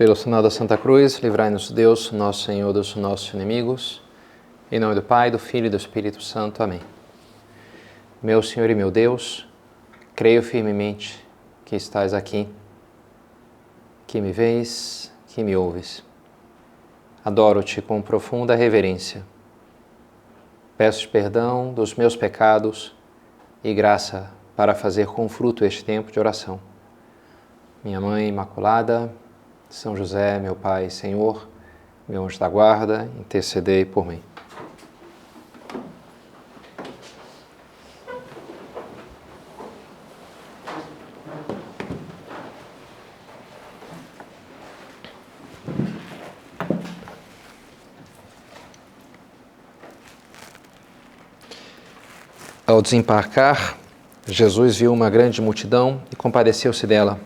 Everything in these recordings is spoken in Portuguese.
Pelo sinal da Santa Cruz, livrai-nos Deus, nosso Senhor, dos nossos inimigos. Em nome do Pai, do Filho e do Espírito Santo. Amém. Meu Senhor e meu Deus, creio firmemente que estás aqui, que me vês, que me ouves. Adoro-te com profunda reverência. Peço-te perdão dos meus pecados e graça para fazer com fruto este tempo de oração. Minha Mãe Imaculada, São José, meu Pai, Senhor, meu anjo da guarda, intercedei por mim. Ao desembarcar, Jesus viu uma grande multidão e compadeceu-se dela,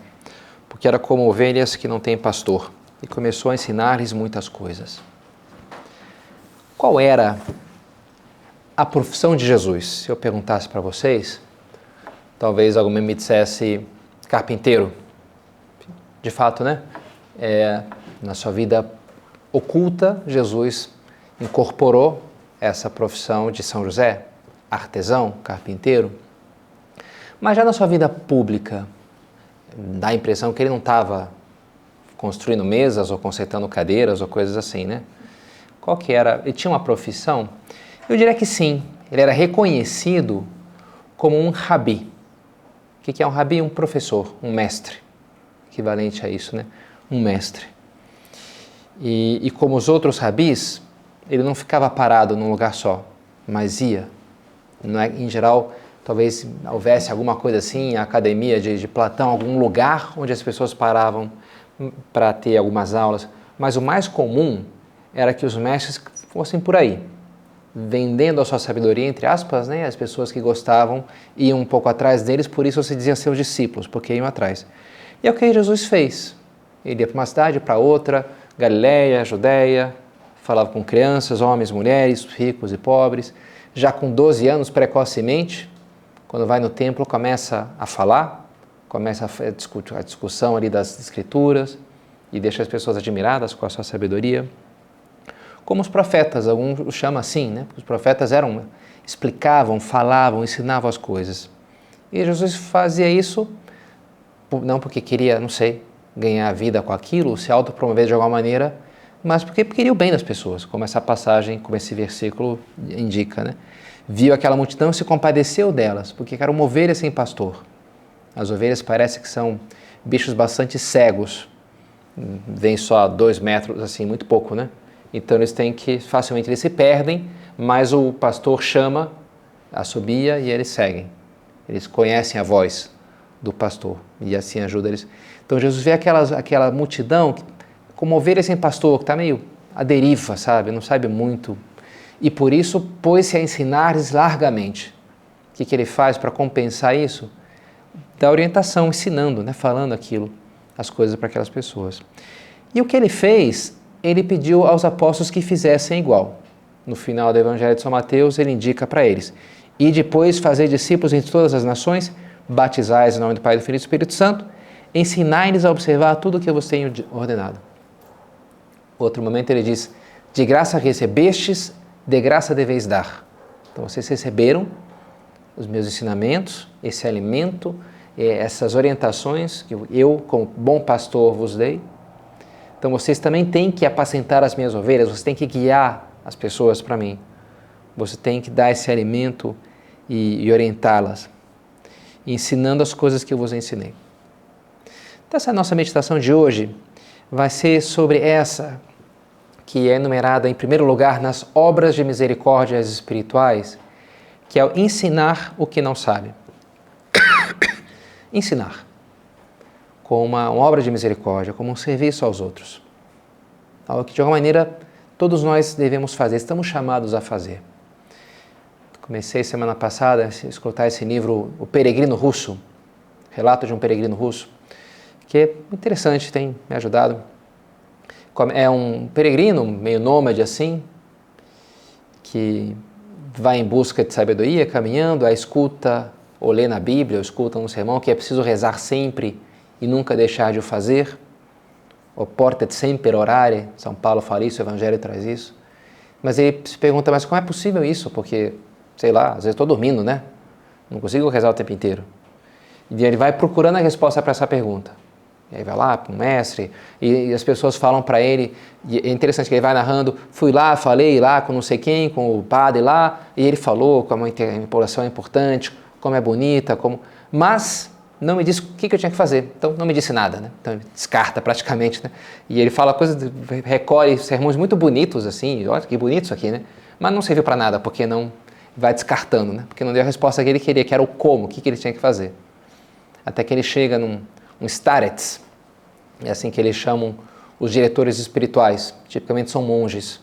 porque era como ovelhas que não têm pastor, e começou a ensinar-lhes muitas coisas. Qual era a profissão de Jesus? Se eu perguntasse para vocês, talvez alguém me dissesse carpinteiro. De fato, né? Na sua vida oculta, Jesus incorporou essa profissão de São José, artesão, carpinteiro. Mas já na sua vida pública, dá a impressão que ele não estava construindo mesas ou consertando cadeiras ou coisas assim, né? Qual que era? Ele tinha uma profissão? Eu diria que sim. Ele era reconhecido como um rabi. O que é um rabi? Um professor, um mestre. Equivalente a isso, né? Um mestre. E como os outros rabis, ele não ficava parado num lugar só, mas ia. Não é, em geral, talvez houvesse alguma coisa assim, a academia de Platão, algum lugar onde as pessoas paravam para ter algumas aulas, mas o mais comum era que os mestres fossem por aí, vendendo a sua sabedoria, entre aspas, né? As pessoas que gostavam iam um pouco atrás deles, por isso se diziam seus discípulos, porque iam atrás. E é o que Jesus fez. Ele ia para uma cidade, para outra, Galileia, Judeia, falava com crianças, homens, mulheres, ricos e pobres. Já com 12 anos, precocemente, quando vai no templo, começa a falar, começa a discussão ali das escrituras e deixa as pessoas admiradas com a sua sabedoria. Como os profetas, alguns os chamam assim, né? Os profetas explicavam, falavam, ensinavam as coisas. E Jesus fazia isso, não porque queria, não sei, ganhar vida com aquilo, se autopromover de alguma maneira, mas porque queria o bem das pessoas, como essa passagem, como esse versículo indica, né? Viu aquela multidão e se compadeceu delas, porque eram ovelhas sem pastor. As ovelhas parece que são bichos bastante cegos, vêm só a 2 metros, assim, muito pouco, né? Então facilmente eles se perdem, mas o pastor chama, assobia e eles seguem. Eles conhecem a voz do pastor e assim ajuda eles. Então Jesus vê aquela multidão como ovelha sem pastor, que está meio à deriva, sabe? Não sabe muito. E por isso pôs-se a ensinar-lhes largamente. O que ele faz para compensar isso? Dá orientação, ensinando, né? Falando as coisas para aquelas pessoas. E o que ele fez? Ele pediu aos apóstolos que fizessem igual. No final do Evangelho de São Mateus, ele indica para eles: e depois fazer discípulos entre todas as nações, batizai-os em nome do Pai, do Filho e do Espírito Santo, ensinai-lhes a observar tudo o que eu vos tenho ordenado. Outro momento ele diz: de graça recebestes, de graça deveis dar. Então vocês receberam os meus ensinamentos, esse alimento, essas orientações que eu, como bom pastor, vos dei. Então vocês também têm que apacentar as minhas ovelhas, vocês têm que guiar as pessoas para mim. Você tem que dar esse alimento e orientá-las, ensinando as coisas que eu vos ensinei. Então essa nossa meditação de hoje vai ser sobre essa que é enumerada em primeiro lugar nas obras de misericórdias espirituais, que é o ensinar o que não sabe. Ensinar como uma obra de misericórdia, como um serviço aos outros. Algo que de alguma maneira todos nós devemos fazer, estamos chamados a fazer. Comecei semana passada a escutar esse livro, O Peregrino Russo, Relato de um Peregrino Russo, que é interessante, tem me ajudado. É um peregrino, meio nômade assim, que vai em busca de sabedoria, caminhando, a escuta ou lê na Bíblia, ou escuta um sermão que é preciso rezar sempre e nunca deixar de o fazer. o porta et semper orare, São Paulo fala isso, o Evangelho traz isso. Mas ele se pergunta, mas como é possível isso? Porque, sei lá, às vezes estou dormindo, né? Não consigo rezar o tempo inteiro. E ele vai procurando a resposta para essa pergunta. E aí vai lá para o mestre, e as pessoas falam para ele, e é interessante que ele vai narrando, fui lá, falei lá com não sei quem, com o padre lá, e ele falou como a empolgação é importante, como é bonita, como... mas não me disse o que eu tinha que fazer, então não me disse nada, né? Então ele descarta praticamente, né? E ele fala coisas, recolhe sermões muito bonitos assim, olha que bonito isso aqui, né? Mas não serviu para nada, porque não vai descartando, né? Porque não deu a resposta que ele queria, que era o como, o que ele tinha que fazer. Até que ele chega num starets, é assim que eles chamam os diretores espirituais, tipicamente são monges,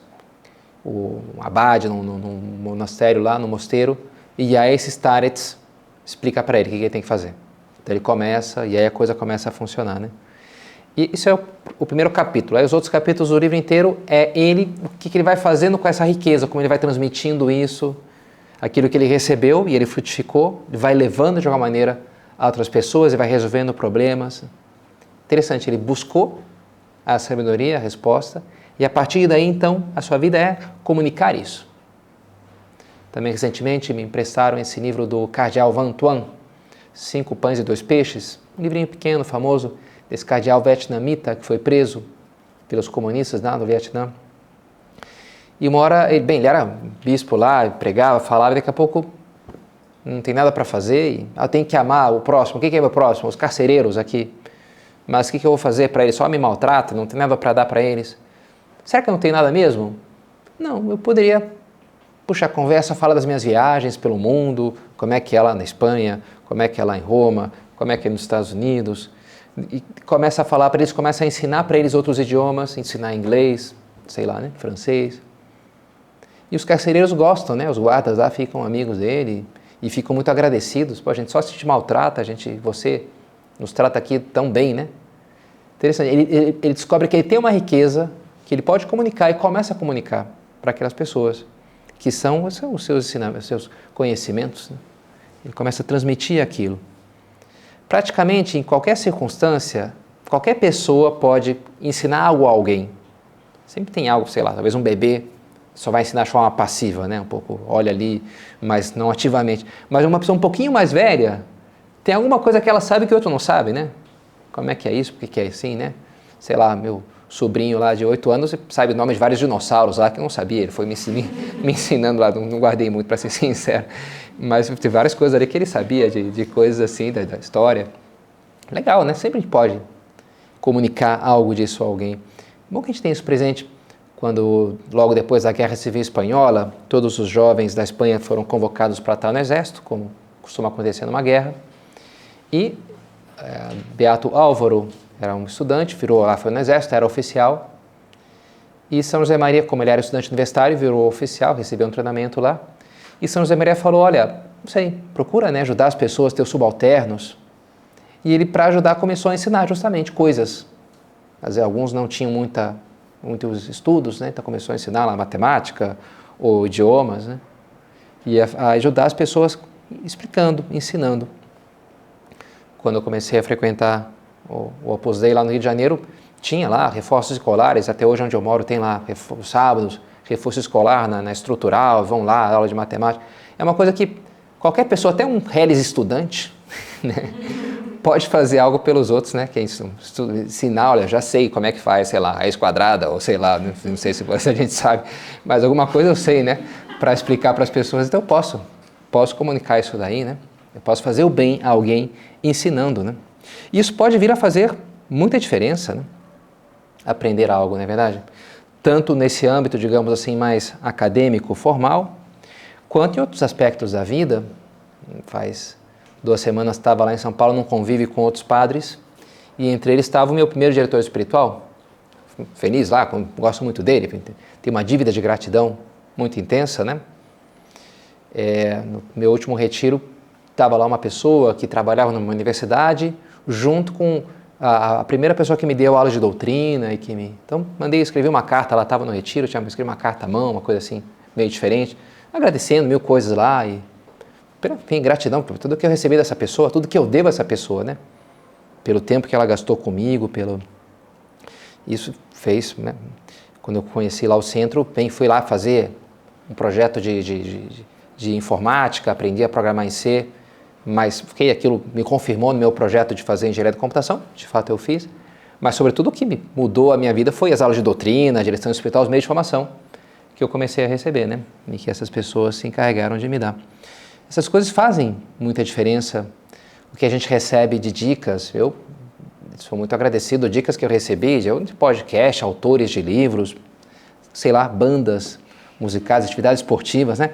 um abade no monastério lá, no mosteiro, e aí esse starets explica para ele o que ele tem que fazer. Então ele começa, e aí a coisa começa a funcionar, né? E isso é o primeiro capítulo. Aí os outros capítulos do livro inteiro é ele, o que ele vai fazendo com essa riqueza, como ele vai transmitindo isso, aquilo que ele recebeu e ele frutificou, ele vai levando de alguma maneira a outras pessoas e vai resolvendo problemas. Interessante, ele buscou a sabedoria, a resposta, e a partir daí, então, a sua vida é comunicar isso. Também, recentemente, me emprestaram esse livro do cardeal Van Thuan, 5 Pães e 2 Peixes, um livrinho pequeno, famoso, desse cardeal vietnamita que foi preso pelos comunistas lá no Vietnã. E uma hora, ele era bispo lá, pregava, falava, e daqui a pouco não tem nada para fazer, e eu tenho que amar o próximo. O que é o próximo? Os carcereiros aqui. Mas o que eu vou fazer para eles? Só me maltrata, não tem nada para dar para eles. Será que eu não tenho nada mesmo? Não, eu poderia puxar a conversa, falar das minhas viagens pelo mundo, como é que é lá na Espanha, como é que é lá em Roma, como é que é nos Estados Unidos. E começa a falar para eles, começa a ensinar para eles outros idiomas, ensinar inglês, sei lá, né, francês. E os carcereiros gostam, né? Os guardas lá ficam amigos dele e ficam muito agradecidos. Pô, a gente só se te maltrata, você nos trata aqui tão bem, né? Interessante, ele descobre que ele tem uma riqueza que ele pode comunicar e começa a comunicar para aquelas pessoas, que são os seus ensinamentos, os seus conhecimentos, né? Ele começa a transmitir aquilo. Praticamente, em qualquer circunstância, qualquer pessoa pode ensinar algo a alguém. Sempre tem algo, sei lá, talvez um bebê só vai ensinar de forma passiva, né? Um pouco, olha ali, mas não ativamente. Mas uma pessoa um pouquinho mais velha, tem alguma coisa que ela sabe que o outro não sabe, né? Como é que é isso? Por que é assim, né? Sei lá, meu sobrinho lá de 8 anos sabe o nome de vários dinossauros lá que eu não sabia. Ele foi me ensinando lá, não guardei muito para ser sincero. Mas tem várias coisas ali que ele sabia de coisas assim, da história. Legal, né? Sempre a gente pode comunicar algo disso a alguém. Bom que a gente tem isso presente quando, logo depois da Guerra Civil Espanhola, todos os jovens da Espanha foram convocados para estar no exército, como costuma acontecer numa guerra. E Beato Álvaro era um estudante, foi no exército, era oficial. E São José Maria, como ele era estudante universitário, virou oficial, recebeu um treinamento lá. E São José Maria falou, olha, não sei, procura, né, ajudar as pessoas, teus subalternos. E ele, para ajudar, começou a ensinar justamente coisas. Mas alguns não tinham muitos estudos, né, então começou a ensinar lá matemática ou idiomas, né, e a ajudar as pessoas explicando, ensinando. Quando eu comecei a frequentar o Opus Dei lá no Rio de Janeiro, tinha lá reforços escolares, até hoje onde eu moro tem lá os sábados, reforço escolar na estrutural, vão lá, aula de matemática. É uma coisa que qualquer pessoa, até um reles estudante, né, pode fazer algo pelos outros, né, que é isso, ensinar, olha, já sei como é que faz, sei lá, raiz quadrada, ou sei lá, não sei se a gente sabe, mas alguma coisa eu sei, né, para explicar para as pessoas, então eu posso comunicar isso daí, né, eu posso fazer o bem a alguém ensinando, né, e isso pode vir a fazer muita diferença, né, aprender algo, não é verdade? Tanto nesse âmbito, digamos assim, mais acadêmico, formal, quanto em outros aspectos da vida. Faz 2 semanas estava lá em São Paulo num convívio com outros padres, e entre eles estava o meu primeiro diretor espiritual, feliz lá, gosto muito dele, tem uma dívida de gratidão muito intensa, né? No meu último retiro, estava lá uma pessoa que trabalhava numa universidade, junto com a primeira pessoa que me deu aula de doutrina Então, escrevi uma carta, ela estava no retiro, tinha escrevi uma carta à mão, uma coisa assim, meio diferente, agradecendo 1000 coisas lá e, enfim, gratidão por tudo que eu recebi dessa pessoa, tudo que eu devo a essa pessoa, né? Pelo tempo que ela gastou comigo, Isso fez, né, quando eu conheci lá o centro, fui lá fazer um projeto de informática, aprendi a programar em C, mas aquilo me confirmou no meu projeto de fazer engenharia de computação, de fato eu fiz, mas sobretudo o que me mudou a minha vida foi as aulas de doutrina, a direção espiritual, os meios de formação que eu comecei a receber, né, e que essas pessoas se encarregaram de me dar. Essas coisas fazem muita diferença, o que a gente recebe de dicas, eu sou muito agradecido, dicas que eu recebi de podcast, autores de livros, sei lá, bandas musicais, atividades esportivas, né?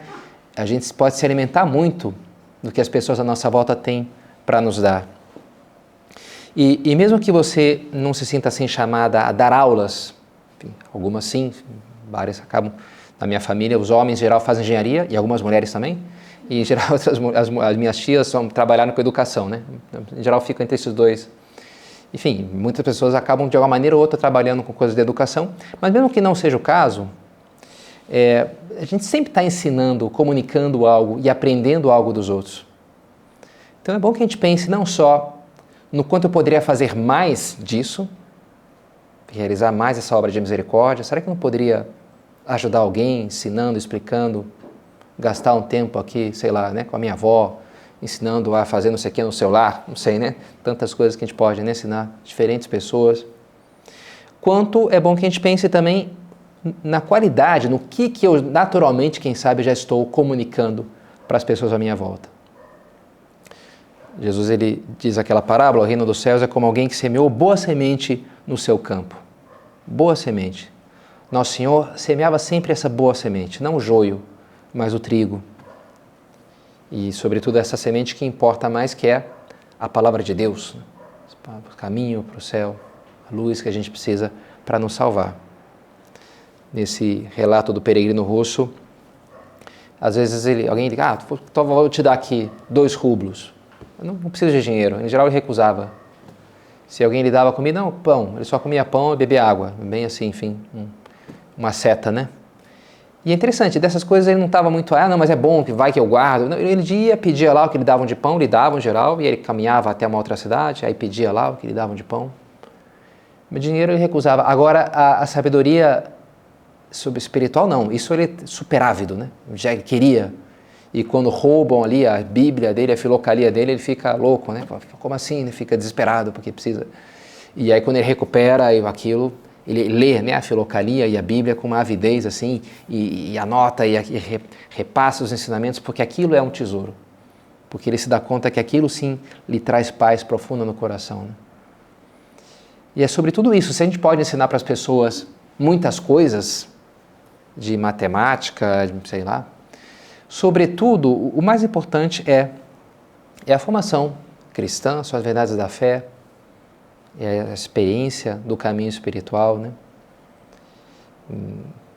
A gente pode se alimentar muito do que as pessoas à nossa volta têm para nos dar. E mesmo que você não se sinta assim chamada a dar aulas, enfim, algumas sim, várias acabam, na minha família, os homens em geral fazem engenharia, e algumas mulheres também, e em geral as minhas tias trabalharam com educação, né? Em geral fica entre esses dois. Enfim, muitas pessoas acabam de alguma maneira ou outra trabalhando com coisas de educação, mas mesmo que não seja o caso, a gente sempre está ensinando, comunicando algo e aprendendo algo dos outros. Então é bom que a gente pense não só no quanto eu poderia fazer mais disso, realizar mais essa obra de misericórdia, será que eu não poderia ajudar alguém ensinando, explicando, gastar um tempo aqui, sei lá, né, com a minha avó, ensinando a fazer não sei o que no celular, não sei, né? Tantas coisas que a gente pode, né, ensinar diferentes pessoas. Quanto é bom que a gente pense também na qualidade, no que eu naturalmente, quem sabe, já estou comunicando para as pessoas à minha volta. Jesus, ele diz aquela parábola, o reino dos céus é como alguém que semeou boa semente no seu campo. Boa semente. Nosso Senhor semeava sempre essa boa semente, não o joio, mas o trigo. E, sobretudo, essa semente que importa mais, que é a palavra de Deus, o caminho para o céu, a luz que a gente precisa para nos salvar. Nesse relato do peregrino russo, às vezes alguém diz, então vou te dar aqui 2 rublos. Eu não preciso de dinheiro. Em geral, ele recusava. Se alguém lhe dava comida, não, pão. Ele só comia pão e bebia água. Bem assim, enfim, uma seta, né? E é interessante, dessas coisas ele não estava muito, não, mas é bom, que vai que eu guardo. Não, ele ia, pedia lá o que lhe davam de pão, lhe davam em geral, e ele caminhava até uma outra cidade, aí pedia lá o que lhe davam de pão. O dinheiro ele recusava. Agora, a sabedoria espiritual, não. Isso ele é superávido, né? Já queria. E quando roubam ali a Bíblia dele, a filocalia dele, ele fica louco, né? Como assim? Ele fica desesperado porque precisa. E aí quando ele recupera aquilo, ele lê, né, a filocalia e a Bíblia com uma avidez assim, e anota e repassa os ensinamentos, porque aquilo é um tesouro. Porque ele se dá conta que aquilo sim lhe traz paz profunda no coração, né? E é sobre tudo isso. Se a gente pode ensinar para as pessoas muitas coisas de matemática, sei lá, sobretudo, o mais importante é a formação cristã, suas verdades da fé, a experiência do caminho espiritual, né?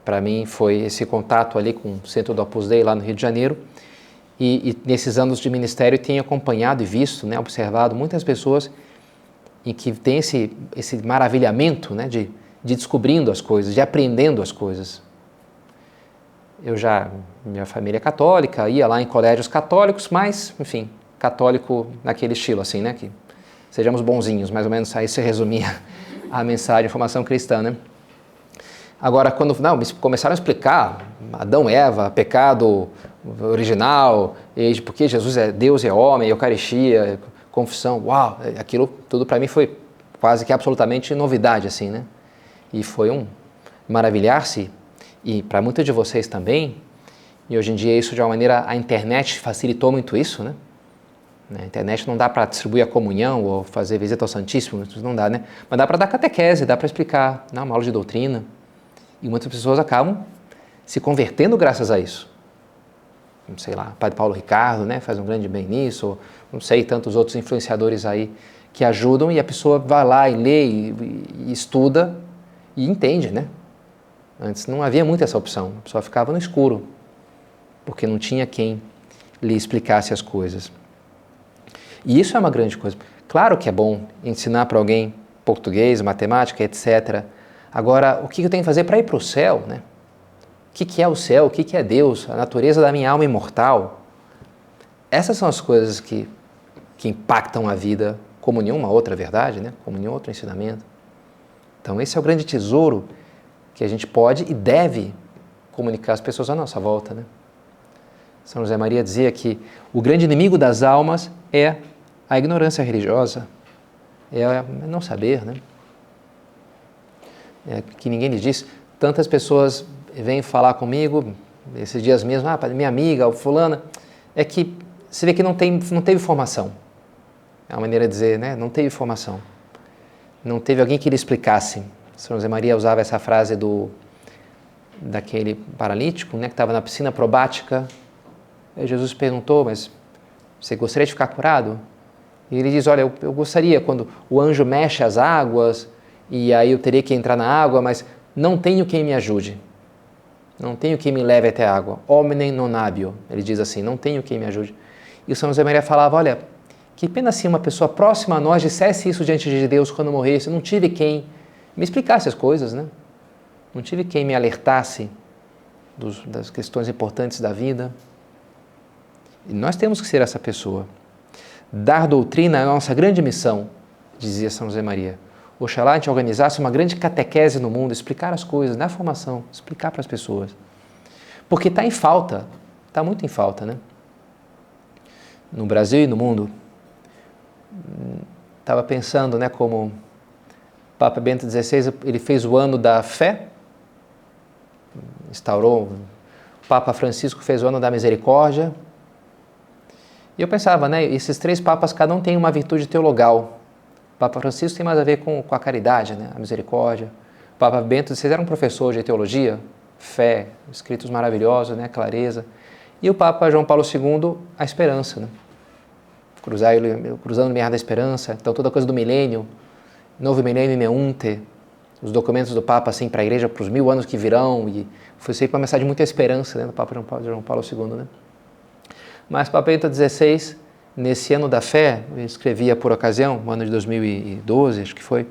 Para mim foi esse contato ali com o Centro do Opus Dei lá no Rio de Janeiro, e nesses anos de ministério tenho acompanhado e visto, né, observado muitas pessoas em que tem esse maravilhamento, né, de descobrindo as coisas, de aprendendo as coisas. Minha família é católica, ia lá em colégios católicos, mas, enfim, católico naquele estilo assim, né, que sejamos bonzinhos, mais ou menos aí se resumia a mensagem, a formação cristã, né. Agora, quando começaram a explicar Adão e Eva, pecado original, porque Jesus é Deus e é homem, Eucaristia, confissão, uau, aquilo tudo para mim foi quase que absolutamente novidade, assim, né? E foi um maravilhar-se, e para muitos de vocês também, e hoje em dia isso de uma maneira, a internet facilitou muito isso, né? Na internet não dá para distribuir a comunhão ou fazer visita ao Santíssimo, não dá, né? Mas dá para dar catequese, dá para explicar, uma aula de doutrina, e muitas pessoas acabam se convertendo graças a isso. Sei lá, Padre Paulo Ricardo, né, faz um grande bem nisso, ou, não sei, tantos outros influenciadores aí que ajudam, e a pessoa vai lá e lê e estuda e entende, né? Antes não havia muito essa opção, a pessoa ficava no escuro, porque não tinha quem lhe explicasse as coisas. E isso é uma grande coisa. Claro que é bom ensinar para alguém português, matemática, etc. Agora, o que eu tenho que fazer para ir para o céu, né? O que é o céu? O que é Deus? A natureza da minha alma imortal? Essas são as coisas que impactam a vida como nenhuma outra verdade, né? Como nenhum outro ensinamento. Então esse é o grande tesouro que a gente pode e deve comunicar às pessoas à nossa volta, né? São José Maria dizia que o grande inimigo das almas é a ignorância religiosa, é não saber, né? É que ninguém lhe diz. Tantas pessoas vêm falar comigo, esses dias mesmo, minha amiga, fulana, é que você vê que não teve formação. É uma maneira de dizer, né? Não teve formação. Não teve alguém que lhe explicasse. São José Maria usava essa frase daquele paralítico, né, que estava na piscina probática. Aí Jesus perguntou, mas você gostaria de ficar curado? E ele diz, olha, eu gostaria, quando o anjo mexe as águas, e aí eu teria que entrar na água, mas não tenho quem me ajude. Não tenho quem me leve até a água. Hominem non habeo. Ele diz assim, não tenho quem me ajude. E o São José Maria falava, olha, que pena se uma pessoa próxima a nós dissesse isso diante de Deus quando morresse. Não tive quem me explicasse as coisas, né? Não tive quem me alertasse das questões importantes da vida. E nós temos que ser essa pessoa. Dar doutrina é a nossa grande missão, dizia São José Maria. Oxalá a gente organizasse uma grande catequese no mundo, explicar as coisas, dar formação, explicar para as pessoas. Porque está em falta, está muito em falta, né? No Brasil e no mundo. Estava pensando, né, como o Papa Bento XVI, ele fez o ano da fé, instaurou, o Papa Francisco fez o ano da misericórdia. E eu pensava, né, esses três papas, cada um tem uma virtude teologal. O Papa Francisco tem mais a ver com a caridade, né, a misericórdia. O Papa Bento XVI era um professor de teologia, fé, escritos maravilhosos, né, clareza. E o Papa João Paulo II, a esperança, né? Cruzando o limiar da esperança. Então toda coisa do milênio, novo milênio neunte, os documentos do Papa assim, para a Igreja, para os 1000 anos que virão, e foi sempre uma mensagem de muita esperança, né, do Papa João Paulo II. Né? Mas o Papa Bento XVI, nesse ano da fé, eu escrevia por ocasião, no ano de 2012, acho que foi,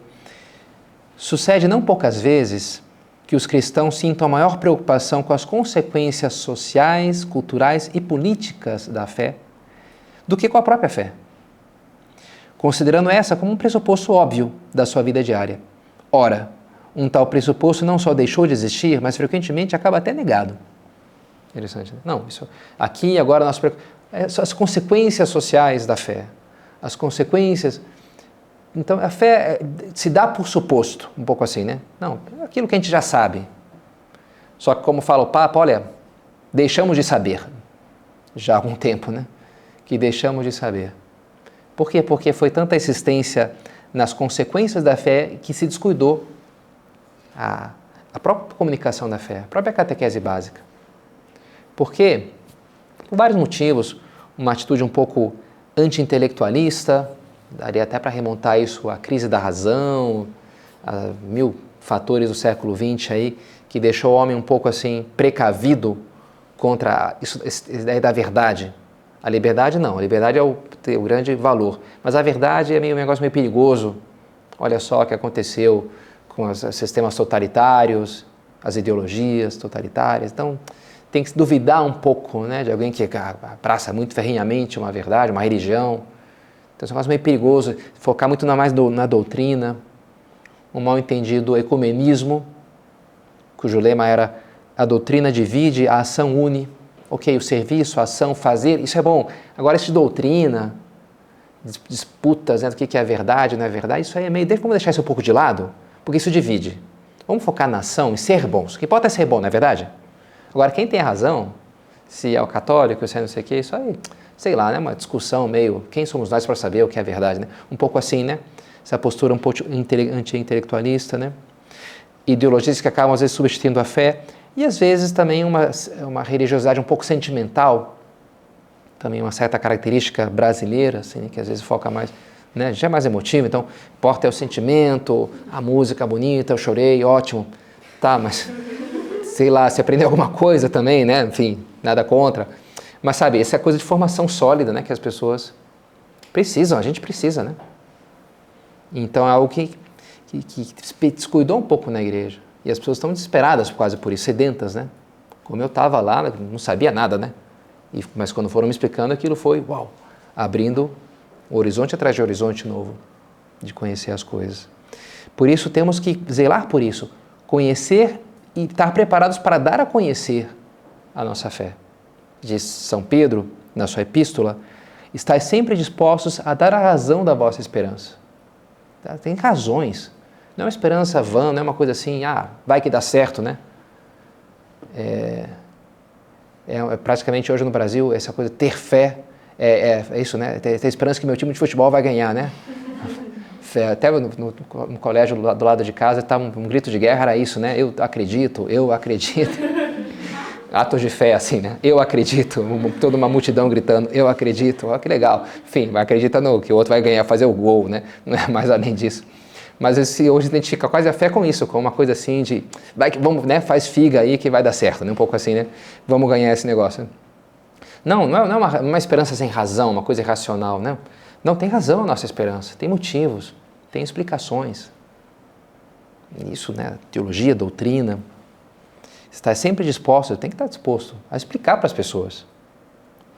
sucede não poucas vezes que os cristãos sintam a maior preocupação com as consequências sociais, culturais e políticas da fé do que com a própria fé, considerando essa como um pressuposto óbvio da sua vida diária. Ora, um tal pressuposto não só deixou de existir, mas frequentemente acaba até negado. Interessante, né? Não, isso aqui agora nós as consequências sociais da fé, as consequências. Então a fé se dá por suposto, um pouco assim, né? Não, aquilo que a gente já sabe. Só que como fala o Papa, olha, deixamos de saber já há algum tempo, né? Que deixamos de saber. Por quê? Porque foi tanta insistência nas consequências da fé que se descuidou a própria comunicação da fé, a própria catequese básica. Por quê? Por vários motivos. Uma atitude um pouco anti-intelectualista, daria até para remontar isso à crise da razão, a 1000 fatores do século XX aí, que deixou o homem um pouco assim precavido contra essa ideia da verdade. A liberdade não, a liberdade é o grande valor, mas a verdade é um negócio meio perigoso. Olha só o que aconteceu com os sistemas totalitários, as ideologias totalitárias. Então, tem que se duvidar um pouco, né, de alguém que abraça muito ferrenhamente uma verdade, uma religião. Então, é um negócio meio perigoso, focar muito mais na doutrina, um mal entendido ecumenismo, cujo lema era a doutrina divide, a ação une. Ok, o serviço, a ação, fazer, isso é bom. Agora, isso de doutrina, disputas, né, do que é verdade, não é verdade, isso aí é meio... Vamos deixar isso um pouco de lado, porque isso divide. Vamos focar na ação e ser bons. O que importa é ser bom, não é verdade? Agora, quem tem a razão, se é o católico, se é não sei o que, isso aí, sei lá, né, uma discussão meio... Quem somos nós para saber o que é verdade, né? Um pouco assim, né? Essa postura um pouco anti-intelectualista, né? Ideologias que acabam, às vezes, substituindo a fé. E, às vezes, também uma religiosidade um pouco sentimental, também uma certa característica brasileira, assim, que às vezes foca mais, né, já é mais emotivo, então, importa é o sentimento, a música bonita, eu chorei, ótimo, tá, mas, sei lá, se aprender alguma coisa também, né, enfim, nada contra, mas, sabe, essa é a coisa de formação sólida, né, que as pessoas precisam, a gente precisa, né, então é algo que descuidou um pouco na igreja. E as pessoas estão desesperadas quase por isso, sedentas, né? Como eu estava lá, não sabia nada, né? Mas quando foram me explicando, aquilo foi, uau, abrindo horizonte atrás de horizonte novo, de conhecer as coisas. Por isso temos que zelar por isso, conhecer e estar preparados para dar a conhecer a nossa fé. Diz São Pedro, na sua epístola, estais sempre dispostos a dar a razão da vossa esperança. Tem razões. Não é uma esperança vã, não é uma coisa assim, vai que dá certo, né? Praticamente hoje no Brasil, essa coisa, ter fé, é isso, né? Ter esperança que meu time de futebol vai ganhar, né? Até no colégio do lado de casa, estava um grito de guerra, era isso, né? Eu acredito. Atos de fé, assim, né? Eu acredito, toda uma multidão gritando, eu acredito, olha que legal. Enfim, vai acreditando que o outro vai ganhar, fazer o gol, né? Não é mais além disso. Mas hoje identifica quase a fé com isso, com uma coisa assim de, vamos, né? Faz figa aí que vai dar certo, né? Um pouco assim, né? Vamos ganhar esse negócio. Não é uma esperança sem razão, uma coisa irracional, né? Não, tem razão a nossa esperança, tem motivos, tem explicações. Isso, né? Teologia, doutrina. Está sempre disposto, tem que estar disposto a explicar para as pessoas.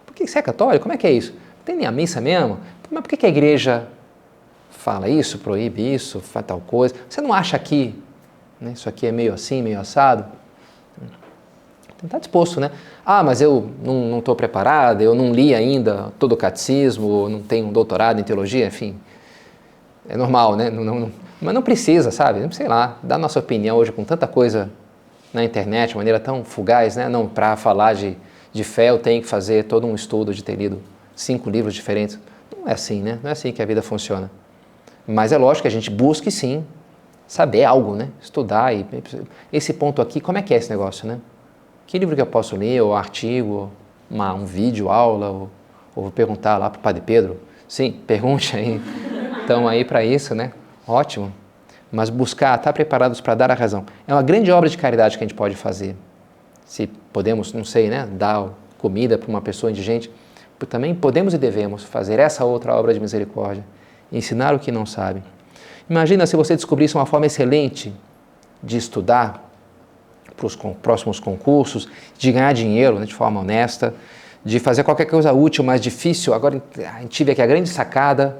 Por que você é católico? Como é que é isso? Não tem nem a missa mesmo? Mas por que a igreja fala isso, proíbe isso, faz tal coisa? Você não acha que, né, isso aqui é meio assim, meio assado? Tem que estar disposto, né? Mas eu não estou preparado, eu não li ainda todo o catecismo, não tenho um doutorado em teologia, enfim. É normal, né? Mas não precisa, sabe? Sei lá, dar nossa opinião hoje com tanta coisa na internet, de maneira tão fugaz, né? Não, para falar de fé eu tenho que fazer todo um estudo de ter lido 5 livros diferentes. Não é assim, né? Não é assim que a vida funciona. Mas é lógico que a gente busque, sim, saber algo, né? Estudar. E esse ponto aqui, como é que é esse negócio, né? Que livro que eu posso ler, ou artigo, um vídeo, aula, ou vou perguntar lá para o Padre Pedro? Sim, pergunte aí. Estão aí para isso, né? Ótimo. Mas buscar, estar preparados para dar a razão. É uma grande obra de caridade que a gente pode fazer. Se podemos, não sei, né, dar comida para uma pessoa indigente, também podemos e devemos fazer essa outra obra de misericórdia, ensinar o que não sabe. Imagina se você descobrisse uma forma excelente de estudar para os próximos concursos, de ganhar dinheiro, né, de forma honesta, de fazer qualquer coisa útil, mas difícil. Agora a gente tive aqui a grande sacada.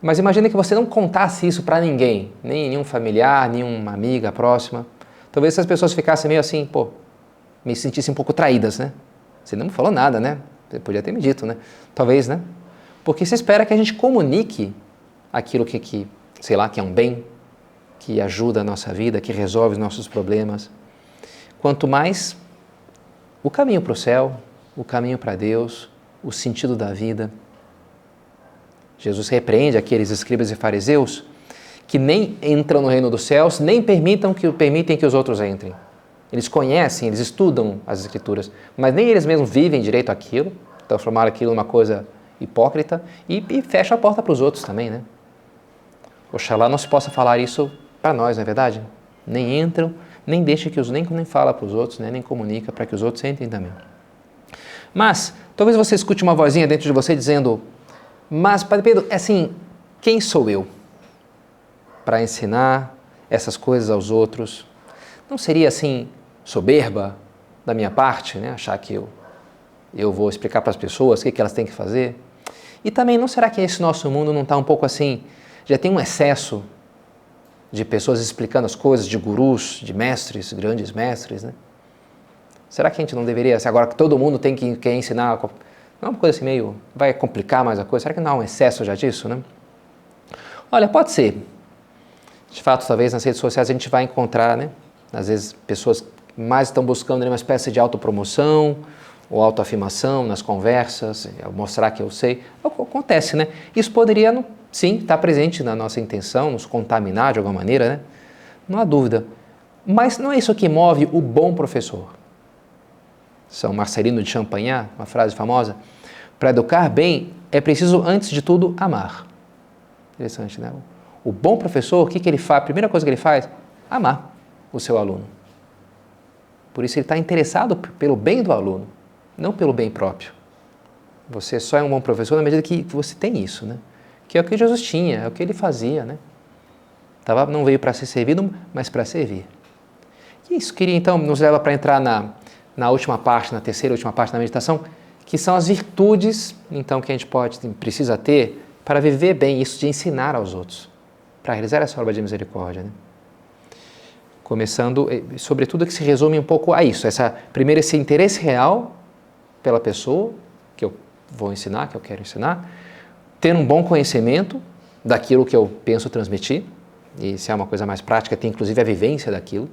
Mas imagina que você não contasse isso para ninguém, nem nenhum familiar, nenhuma amiga próxima. Talvez essas pessoas ficassem meio assim, me sentissem um pouco traídas, né? Você não me falou nada, né? Você podia ter me dito, né? Talvez, né? Porque você espera que a gente comunique aquilo que sei lá, que é um bem, que ajuda a nossa vida, que resolve os nossos problemas. Quanto mais o caminho para o céu, o caminho para Deus, o sentido da vida. Jesus repreende aqueles escribas e fariseus que nem entram no reino dos céus, nem permitem que os outros entrem. Eles conhecem, eles estudam as Escrituras, mas nem eles mesmos vivem direito aquilo, transformaram aquilo numa coisa hipócrita e fecham a porta para os outros também, né? Oxalá não se possa falar isso para nós, não é verdade? Nem entram, nem deixa que nem fala para os outros, né? Nem comunica para que os outros entrem também. Mas, talvez você escute uma vozinha dentro de você dizendo: mas, Padre Pedro, assim, quem sou eu para ensinar essas coisas aos outros? Não seria, assim, soberba da minha parte, né? Achar que eu vou explicar para as pessoas o que elas têm que fazer? E também, não será que esse nosso mundo não está um pouco assim, já tem um excesso de pessoas explicando as coisas, de gurus, de mestres, grandes mestres, né? Será que a gente não deveria, agora que todo mundo tem que ensinar... Não é uma coisa assim meio, vai complicar mais a coisa? Será que não há um excesso já disso, né? Olha, pode ser. De fato, talvez nas redes sociais a gente vai encontrar, né? Às vezes, pessoas mais estão buscando uma espécie de autopromoção ou autoafirmação nas conversas, mostrar que eu sei. Acontece, né? Isso poderia, sim, estar presente na nossa intenção, nos contaminar de alguma maneira, né? Não há dúvida. Mas não é isso que move o bom professor. São Marcelino de Champagnat, uma frase famosa: para educar bem é preciso, antes de tudo, amar. Interessante, né? O bom professor, o que ele faz? A primeira coisa que ele faz? Amar o seu aluno. Por isso ele está interessado pelo bem do aluno, não pelo bem próprio. Você só é um bom professor na medida que você tem isso, né? Que é o que Jesus tinha, é o que ele fazia, né? Não veio para ser servido, mas para servir. E isso então nos leva para entrar na última parte, na terceira e última parte da meditação, que são as virtudes, então, que a gente precisa ter para viver bem isso de ensinar aos outros. para realizar essa obra de misericórdia, né? Começando, sobretudo, que se resume um pouco a isso, primeiro esse interesse real pela pessoa que eu vou ensinar, que eu quero ensinar, ter um bom conhecimento daquilo que eu penso transmitir, e se é uma coisa mais prática, ter inclusive a vivência daquilo,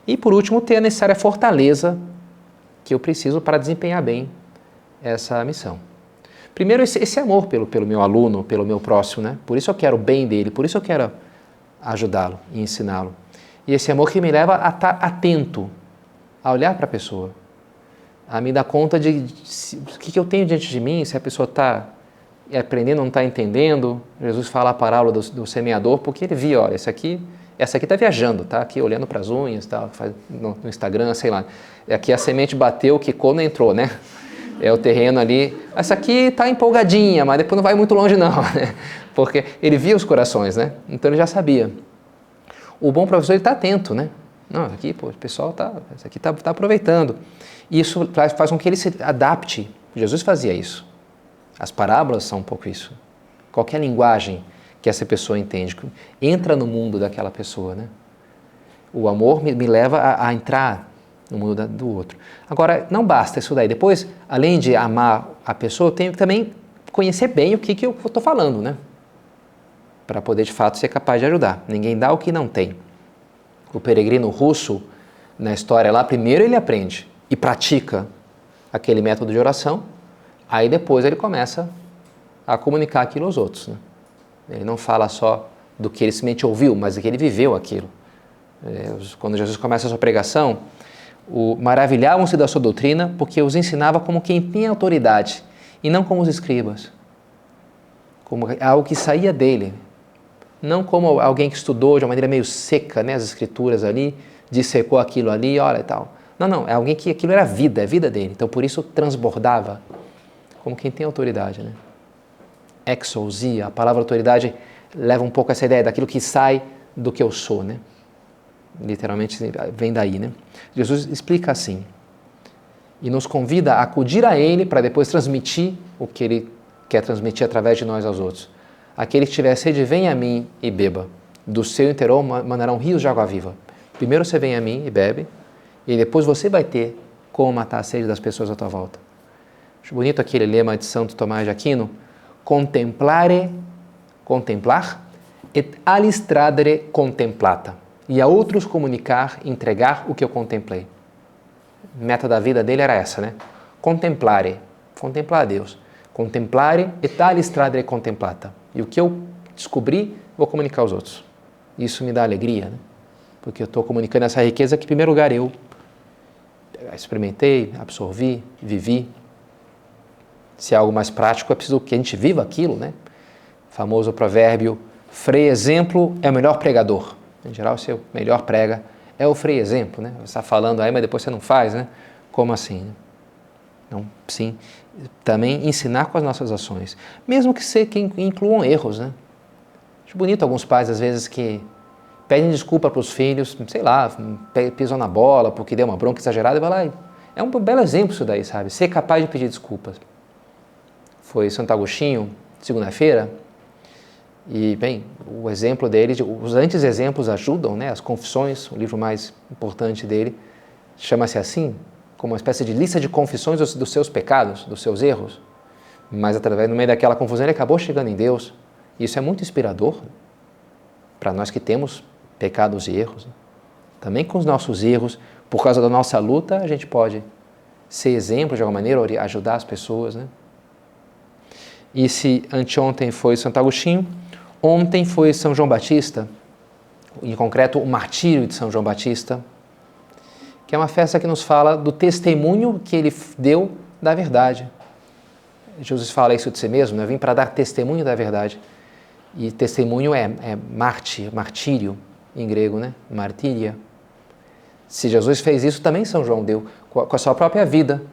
e por último, ter a necessária fortaleza que eu preciso para desempenhar bem essa missão. Primeiro, esse amor pelo meu aluno, pelo meu próximo, né? Por isso eu quero o bem dele, por isso eu quero ajudá-lo e ensiná-lo. E esse amor que me leva a estar atento, a olhar para a pessoa, a me dar conta de o que eu tenho diante de mim, se a pessoa está aprendendo, não está entendendo. Jesus fala a parábola do semeador, porque ele viu, olha, essa aqui está viajando, está aqui olhando para as unhas, tá, no Instagram, sei lá. Aqui a semente bateu, quicou, não entrou, né? É o terreno ali. Essa aqui está empolgadinha, mas depois não vai muito longe não, né? Porque ele via os corações, né? Então ele já sabia. O bom professor está atento, né? Não, aqui, pô, o pessoal está aproveitando. E isso faz com que ele se adapte. Jesus fazia isso. As parábolas são um pouco isso. Qualquer linguagem que essa pessoa entende, entra no mundo daquela pessoa, né? O amor me leva a entrar no mundo do outro. Agora, não basta isso daí. Depois, além de amar a pessoa, eu tenho que também conhecer bem o que eu estou falando, né? Para poder, de fato, ser capaz de ajudar. Ninguém dá o que não tem. O peregrino russo, na história lá, primeiro ele aprende e pratica aquele método de oração, aí depois ele começa a comunicar aquilo aos outros, né? Ele não fala só do que ele simplesmente ouviu, mas do que ele viveu aquilo. Quando Jesus começa a sua pregação, maravilhavam-se da sua doutrina, porque os ensinava como quem tinha autoridade, e não como os escribas, como algo que saía dele, não como alguém que estudou de uma maneira meio seca, né, as escrituras ali, dissecou aquilo ali, olha e tal. Não, é alguém que aquilo era vida, é vida dele, então por isso transbordava, como quem tem autoridade, né? Exousia, a palavra autoridade leva um pouco essa ideia daquilo que sai do que eu sou, né? Literalmente vem daí, né? Jesus explica assim, e nos convida a acudir a Ele para depois transmitir o que Ele quer transmitir através de nós aos outros. Aquele que tiver sede, venha a mim e beba. Do seu interior manarão rios de água viva. Primeiro você vem a mim e bebe, e depois você vai ter como matar a sede das pessoas à tua volta. Acho bonito aquele lema de Santo Tomás de Aquino, contemplar et alistradere contemplata. E a outros comunicar, entregar o que eu contemplei. A meta da vida dele era essa, né? Contemplar a Deus. Contemplare et alistradere contemplata. E o que eu descobri, vou comunicar aos outros. Isso me dá alegria, né? Porque eu estou comunicando essa riqueza que, em primeiro lugar, eu experimentei, absorvi, vivi. Se é algo mais prático, é preciso que a gente viva aquilo, né? O famoso provérbio, frei exemplo é o melhor pregador. Em geral, o seu melhor prega é o frei exemplo, né? Você está falando aí, mas depois você não faz, né? Como assim? Né? Então, sim, também ensinar com as nossas ações, mesmo que incluam erros, né? Acho bonito alguns pais, às vezes, que pedem desculpa para os filhos, sei lá, pisam na bola porque deu uma bronca exagerada e vai lá. É um belo exemplo isso daí, sabe? Ser capaz de pedir desculpas. Foi Santo Agostinho, segunda-feira, e, bem, o exemplo dele, os antes-exemplos ajudam, né? As Confissões, o livro mais importante dele, chama-se assim, como uma espécie de lista de confissões dos seus pecados, dos seus erros, mas no meio daquela confusão ele acabou chegando em Deus. Isso é muito inspirador para nós que temos pecados e erros. Também com os nossos erros, por causa da nossa luta, a gente pode ser exemplo de alguma maneira, ajudar as pessoas, né? E se anteontem foi Santo Agostinho, ontem foi São João Batista, em concreto o martírio de São João Batista, que é uma festa que nos fala do testemunho que ele deu da verdade. Jesus fala isso de si mesmo, né? Eu vim para dar testemunho da verdade. E testemunho é martírio em grego, né? Martíria. Se Jesus fez isso, também São João deu com a sua própria vida.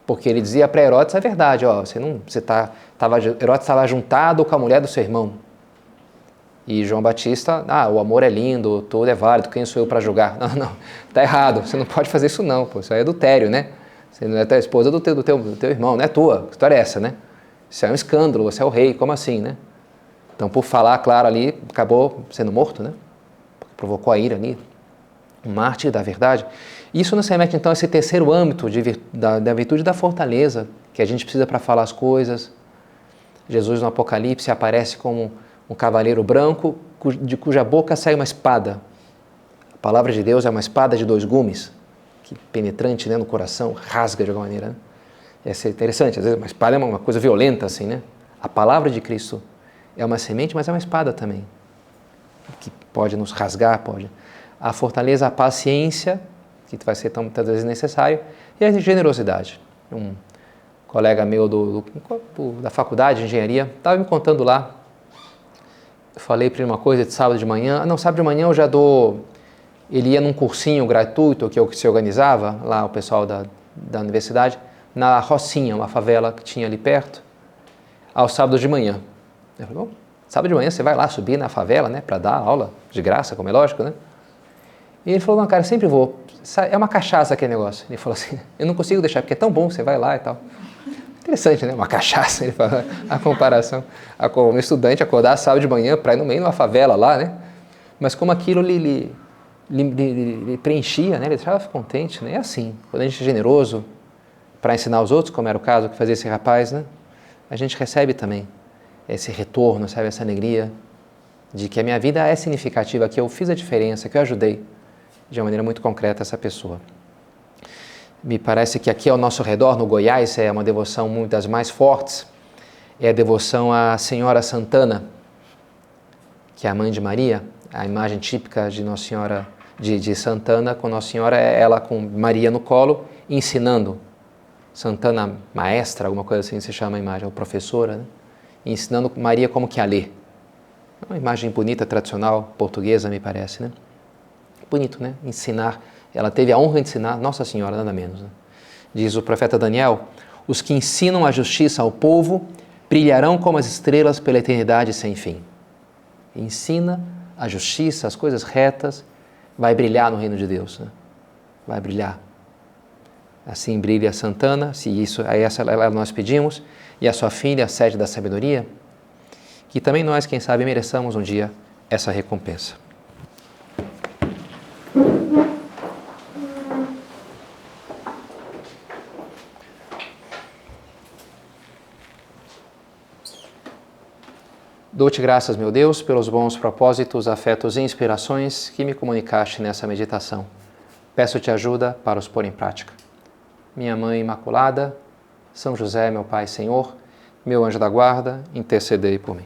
Porque ele dizia para Herodes a verdade, ó, Herodes estava juntado com a mulher do seu irmão. E João Batista, o amor é lindo, tudo é válido, quem sou eu para julgar? Não, tá errado, você não pode fazer isso não, pô, isso é adultério, né? Você não é a esposa do teu irmão, não é tua, a história é essa, né? Isso é um escândalo, você é o rei, como assim, né? Então, por falar, claro, ali, acabou sendo morto, né? Porque provocou a ira ali, um mártir da verdade. Isso nos remete, então, a esse terceiro âmbito da virtude da fortaleza, que a gente precisa para falar as coisas. Jesus, no Apocalipse, aparece como um cavaleiro branco, de cuja boca sai uma espada. A palavra de Deus é uma espada de 2 gumes, que penetrante, né, no coração, rasga de alguma maneira. Né? Essa é interessante, às vezes uma espada é uma coisa violenta, assim, né? A palavra de Cristo é uma semente, mas é uma espada também, que pode nos rasgar, pode. A fortaleza, a paciência, que vai ser tantas vezes necessário, e a generosidade. Um colega meu da faculdade de engenharia estava me contando lá, eu falei para ele uma coisa de sábado de manhã, sábado de manhã eu já dou, ele ia num cursinho gratuito que se organizava, lá o pessoal da universidade, na Rocinha, uma favela que tinha ali perto, aos sábados de manhã. Eu falei, bom, sábado de manhã você vai lá subir na favela, né, para dar aula de graça, como é lógico, né? E ele falou, não, cara, eu sempre vou, é uma cachaça aquele negócio. Ele falou assim, eu não consigo deixar, porque é tão bom, você vai lá e tal. Interessante, né? Uma cachaça, ele fala, a comparação. Um estudante acordar sábado de manhã para ir no meio de uma favela lá, né? Mas como aquilo lhe preenchia, né? Ele deixava contente, né? É assim, quando a gente é generoso para ensinar os outros, como era o caso que fazia esse rapaz, né? A gente recebe também esse retorno, sabe? Essa alegria de que a minha vida é significativa, que eu fiz a diferença, que eu ajudei de uma maneira muito concreta essa pessoa. Me parece que aqui ao nosso redor, no Goiás, é uma devoção muito das mais fortes, é a devoção à Senhora Santana, que é a mãe de Maria, a imagem típica de Nossa Senhora de Santana, com Nossa Senhora, é ela com Maria no colo, ensinando. Santana maestra, alguma coisa assim se chama a imagem, ou professora, né? Ensinando Maria como que a ler. Uma imagem bonita, tradicional, portuguesa, me parece, né? Bonito, né? Ensinar. Ela teve a honra de ensinar Nossa Senhora, nada menos. Né? Diz o profeta Daniel, os que ensinam a justiça ao povo brilharão como as estrelas pela eternidade sem fim. Ensina a justiça, as coisas retas, vai brilhar no reino de Deus. Né? Vai brilhar. Assim brilha Santana, se isso, a essa nós pedimos, e a sua filha, a sede da sabedoria, que também nós, quem sabe, mereçamos um dia essa recompensa. Dou-te graças, meu Deus, pelos bons propósitos, afetos e inspirações que me comunicaste nessa meditação. Peço-te ajuda para os pôr em prática. Minha Mãe Imaculada, São José, meu Pai Senhor, meu anjo da guarda, intercedei por mim.